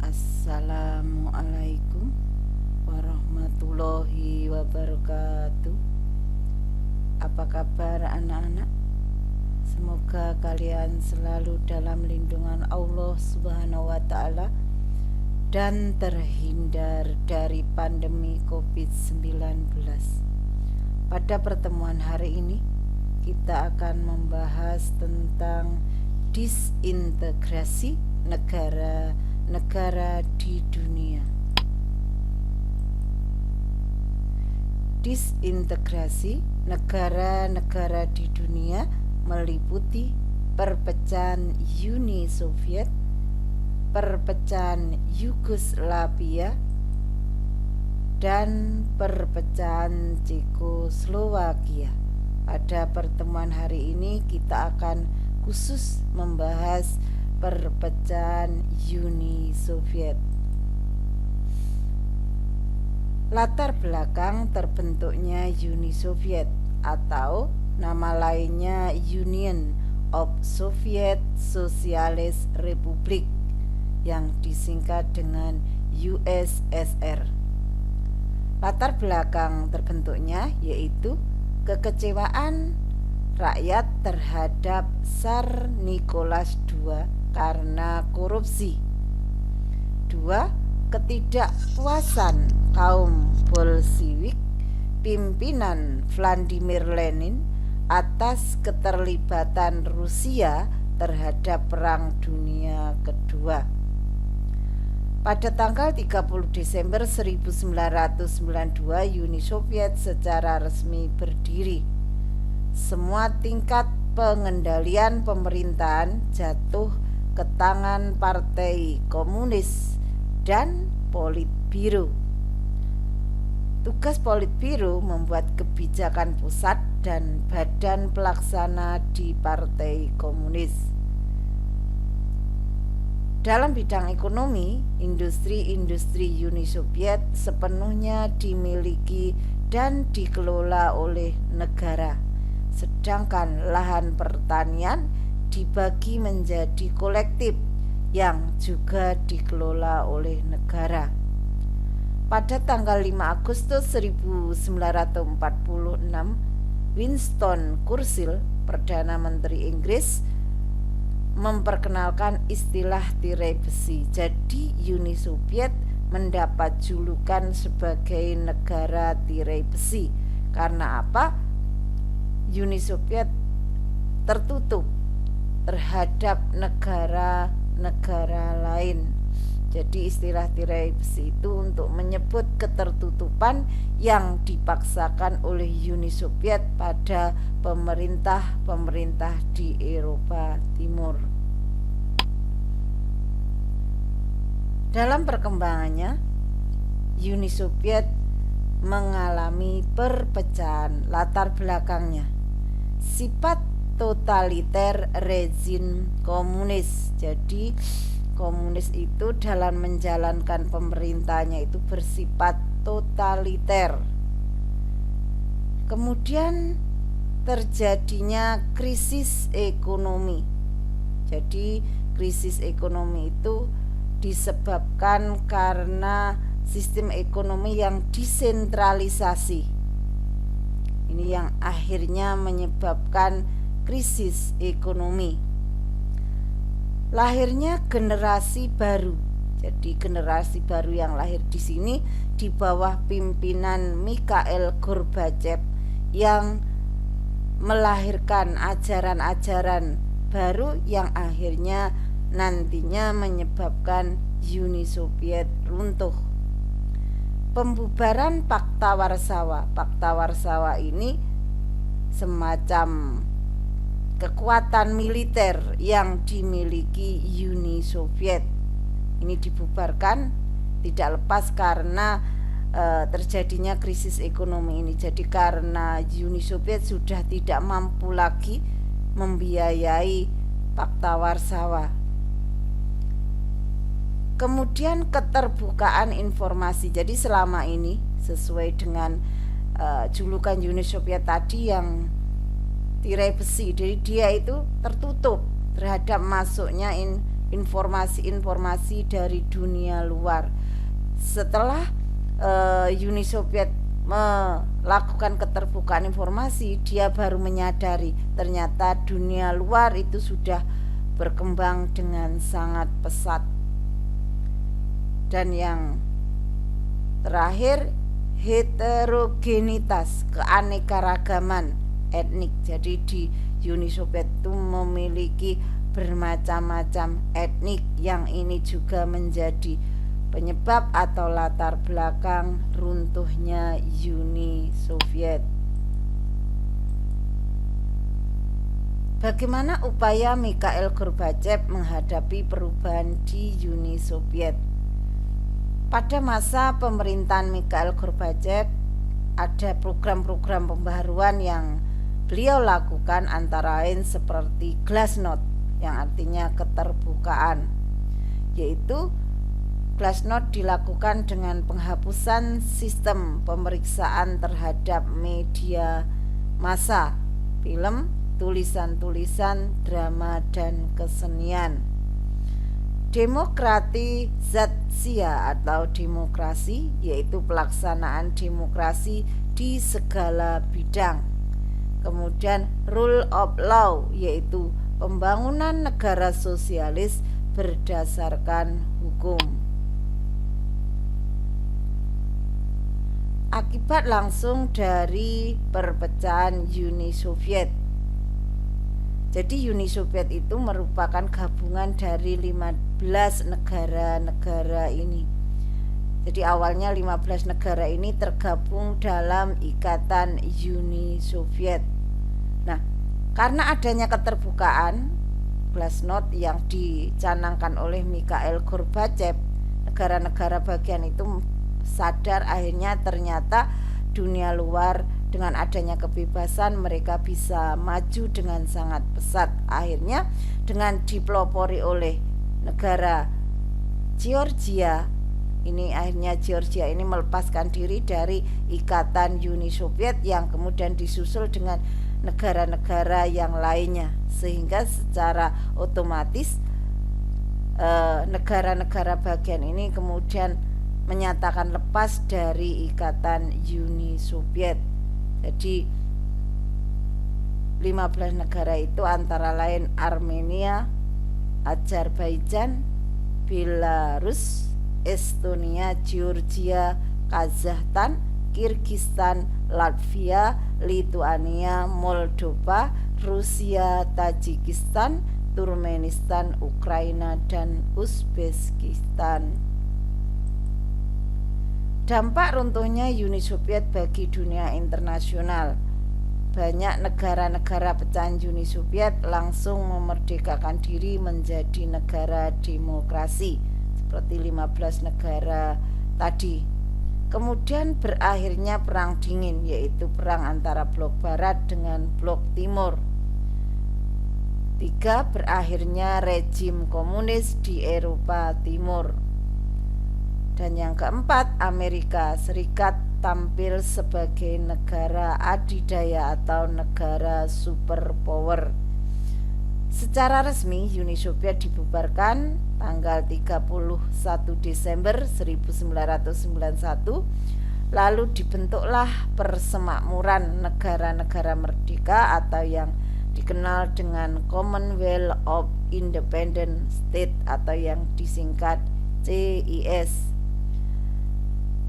Assalamualaikum warahmatullahi wabarakatuh. Apa kabar anak-anak? Semoga kalian selalu dalam lindungan Allah Subhanahu wa ta'ala dan terhindar dari pandemi COVID-19. Pada pertemuan hari ini kita akan membahas tentang disintegrasi negara-negara di dunia. Disintegrasi negara-negara di dunia meliputi perpecahan Uni Soviet, perpecahan Yugoslavia, dan perpecahan Cekoslowakia. Pada pertemuan hari ini kita akan khusus membahas perpecahan Uni Soviet. Latar belakang terbentuknya Uni Soviet atau nama lainnya Union of Soviet Socialist Republic yang disingkat dengan USSR. Latar belakang terbentuknya yaitu kekecewaan rakyat terhadap Tsar Nicholas II karena korupsi. 2. Ketidakpuasan kaum Bolshevik pimpinan Vladimir Lenin atas keterlibatan Rusia terhadap Perang Dunia Kedua. Pada tanggal 30 Desember 1992 Uni Soviet secara resmi berdiri. Semua tingkat pengendalian pemerintahan jatuh ke tangan Partai Komunis dan Politbiro. Tugas Politbiro membuat kebijakan pusat dan badan pelaksana di Partai Komunis. Dalam bidang ekonomi, industri-industri Uni Soviet sepenuhnya dimiliki dan dikelola oleh negara, sedangkan lahan pertanian dibagi menjadi kolektif yang juga dikelola oleh negara. Pada tanggal 5 Agustus 1946, Winston Churchill, Perdana Menteri Inggris, memperkenalkan istilah tirai besi. Jadi Uni Soviet mendapat julukan sebagai negara tirai besi. Karena apa? Uni Soviet tertutup terhadap negara-negara lain. Jadi istilah tirai besi itu untuk menyebut ketertutupan yang dipaksakan oleh Uni Soviet pada pemerintah-pemerintah di Eropa Timur. Dalam perkembangannya, Uni Soviet mengalami perpecahan. Latar belakangnya sifat totaliter rezim komunis. Jadi komunis itu dalam menjalankan pemerintahnya itu bersifat totaliter. Kemudian terjadinya krisis ekonomi. Jadi krisis ekonomi itu disebabkan karena sistem ekonomi yang desentralisasi. Ini yang akhirnya menyebabkan krisis ekonomi. Lahirnya generasi baru. Jadi generasi baru yang lahir di sini di bawah pimpinan Mikhail Gorbachev yang melahirkan ajaran-ajaran baru yang akhirnya nantinya menyebabkan Uni Soviet runtuh. Pembubaran Pakta Warsawa. Pakta Warsawa ini semacam kekuatan militer yang dimiliki Uni Soviet. Ini dibubarkan tidak lepas karena terjadinya krisis ekonomi ini. Jadi karena Uni Soviet sudah tidak mampu lagi membiayai Pakta Warsawa. Kemudian keterbukaan informasi. Jadi selama ini sesuai dengan julukan Uni Soviet tadi yang tirai besi, jadi dia itu tertutup terhadap masuknya informasi-informasi dari dunia luar. Setelah Uni Soviet melakukan keterbukaan informasi, dia baru menyadari ternyata dunia luar itu sudah berkembang dengan sangat pesat. Dan yang terakhir, heterogenitas, keanekaragaman etnik. Jadi di Uni Soviet itu memiliki bermacam-macam etnik, yang ini juga menjadi penyebab atau latar belakang runtuhnya Uni Soviet. Bagaimana upaya Mikhail Gorbachev menghadapi perubahan di Uni Soviet? Pada masa pemerintahan Mikhail Gorbachev ada program-program pembaharuan yang beliau lakukan, antara lain seperti Glasnost, yang artinya keterbukaan, yaitu Glasnost dilakukan dengan penghapusan sistem pemeriksaan terhadap media massa, film, tulisan-tulisan, drama, dan kesenian. Demokratizasia atau demokrasi, yaitu pelaksanaan demokrasi di segala bidang. Kemudian rule of law, yaitu pembangunan negara sosialis berdasarkan hukum. Akibat langsung dari perpecahan Uni Soviet. Jadi Uni Soviet itu merupakan gabungan dari 15 negara-negara ini. Jadi awalnya 15 negara ini tergabung dalam ikatan Uni Soviet. Nah, karena adanya keterbukaan Glasnost yang dicanangkan oleh Mikhail Gorbachev, negara-negara bagian itu sadar akhirnya ternyata dunia luar dengan adanya kebebasan mereka bisa maju dengan sangat pesat. Akhirnya dengan dipelopori oleh negara Georgia ini, akhirnya Georgia ini melepaskan diri dari ikatan Uni Soviet yang kemudian disusul dengan negara-negara yang lainnya, sehingga secara otomatis negara-negara bagian ini kemudian menyatakan lepas dari ikatan Uni Soviet. Jadi 15 negara itu antara lain Armenia, Azerbaijan, Belarus, Estonia, Georgia, Kazakhstan, Kirgistan, Latvia, Lituania, Moldova, Rusia, Tajikistan, Turkmenistan, Ukraina, dan Uzbekistan. Dampak runtuhnya Uni Soviet bagi dunia internasional. Banyak negara-negara pecahan Uni Soviet langsung memerdekakan diri menjadi negara demokrasi, seperti 15 negara tadi. Kemudian berakhirnya perang dingin, yaitu perang antara blok barat dengan blok timur. 3. Berakhirnya rejim komunis di Eropa Timur. Dan yang keempat, Amerika Serikat tampil sebagai negara adidaya atau negara superpower. Secara resmi Uni Soviet dibubarkan tanggal 31 Desember 1991. Lalu dibentuklah Persemakmuran Negara-negara Merdeka atau yang dikenal dengan Commonwealth of Independent States atau yang disingkat CIS.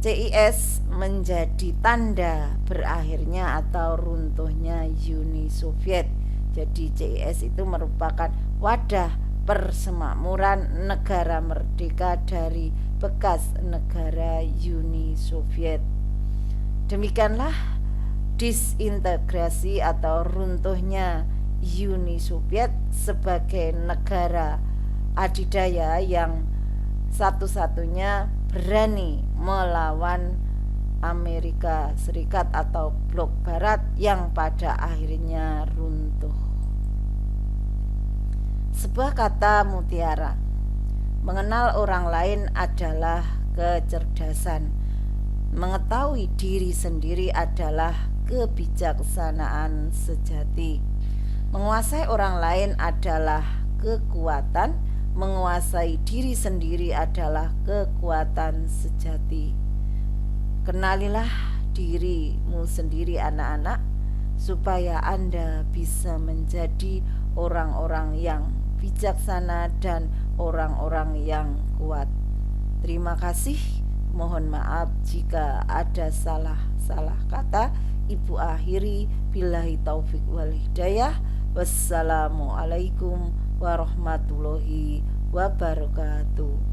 CIS menjadi tanda berakhirnya atau runtuhnya Uni Soviet. Jadi CIS itu merupakan wadah persemakmuran negara merdeka dari bekas negara Uni Soviet. Demikianlah disintegrasi atau runtuhnya Uni Soviet sebagai negara adidaya yang satu-satunya berani melawan Amerika Serikat atau blok barat yang pada akhirnya runtuh. Sebuah kata mutiara, mengenal orang lain adalah kecerdasan, mengetahui diri sendiri adalah kebijaksanaan sejati, menguasai orang lain adalah kekuatan, menguasai diri sendiri adalah kekuatan sejati. Kenalilah dirimu sendiri anak-anak, supaya Anda bisa menjadi orang-orang yang bijaksana dan orang-orang yang kuat. Terima kasih. Mohon maaf jika ada salah kata. Ibu akhiri, billahi taufik wal hidayah. Wassalamualaikum warahmatullahi wabarakatuh.